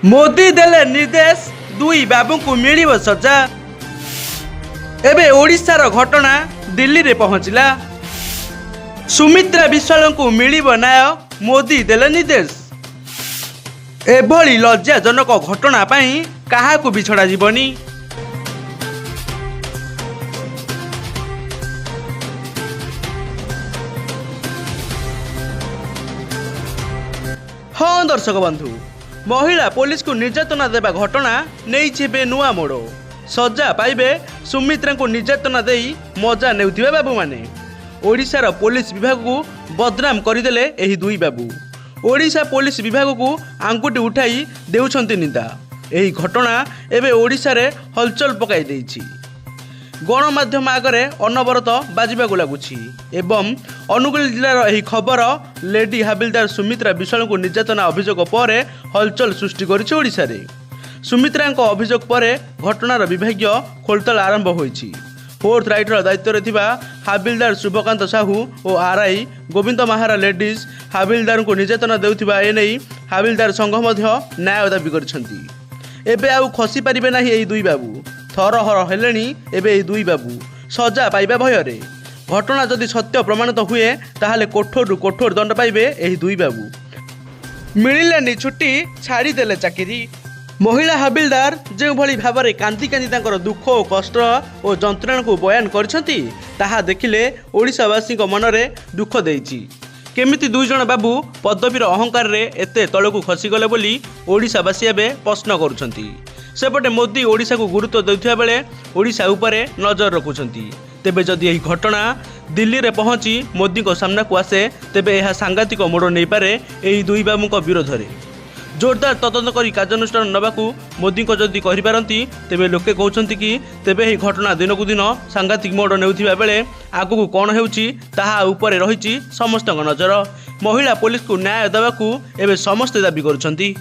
मोदी देले निर्देश दुई बाबू को मिलिब सजा। एबे ओडिशार घटना दिल्ली रे पहुंचला। सुमित्रा विश्वाल को मिलिब न्याय मोदी देले निर्देश। एभली लज्जाजनक घटना पाई काहाकू भी छड़ा जीवनी। हाँ दर्शक बंधु, महिला पुलिस को निर्यातना देवा घटना नहीं नुआ मोड़। सजा पाइबे सुमित्रा को निर्यातना देई मजा नेउथिबे बाबू माने। ओडिशार पुलिस विभाग को बदनाम करदेले एही दुई बाबू। ओडिशा पुलिस विभाग को आंगुठी उठाई देउछंती निंदा। एही घटना एबे ओडिशा रे हलचल पकाई देइछि। गणमाध्यम आगरे अनवरत बाजिबाकू लागुछि एवं अनुगुल जिलार एही खबर लेडी हाबिलदार सुमित्रा विश्वाल को निर्यातना अभियोग पर हलचल सृष्टि करिछि ओडिशा रे। सुमित्रा अभियोग पर घटनार विभागीय खोलताल आरंभ होइछि। फोर्थ राइटर दायित्व थिबा हाबिलदार शुभकांत साहू और आरआई गोविंद महारा लेडीज हाबिलदार को निर्यातना देउथिबा एनै हाबिलदार संघ मध्य न्याय दाबी करछंती। एबे आउ खसी पारिबे नाही एही दुई बाबू। थरहर हेलेनी एबे एही दुई बाबू सजा पाइबा भयरे। घटना जदि सत्य प्रमाणित हुए ताहाले कोठोर कोठोर दंड पाइबे एही दुई बाबू। मिलिलानी छुट्टी छाड़ी देले चाकरी। महिला हाबिलदार जो भली भाव कांदी कांदी तांकर दुख और कष्ट और जंत्रणा को बयान करछंती ताहा देखिले ओडिशावासी मनरे दुख देइछि। केमिति दुई जण बाबू पदवीर अहंकार रे एते तळकू खसीगले बोली ओडिशावासी एबे प्रश्न करुछंती। सेपटे मोदी ओडिशा को गुरुत्व देउथिबा बेले ओडिशा उपरे नजर रखुछंती। तेबे जदि एही घटना दिल्ली रे पहुंची मोदी को सामना को आसे तेबे यह सांघातिक मोड़ नहीं पारे एही दुई बाबू विरोध में। जोरदार तदंत करी कार्यानुष्ठान नबाकू मोदी को जदि कहि पारंती तेबे लोके कहउछंती कि तेबे एही घटना दिन को दिन सांघातिक मोड़ नेउथिबा बेले आगु कोन हेउची ताहा उपरे रहिची समस्त नजर। महिला पुलिस को न्याय देबाकू एबे समस्त दाबी करुछंती।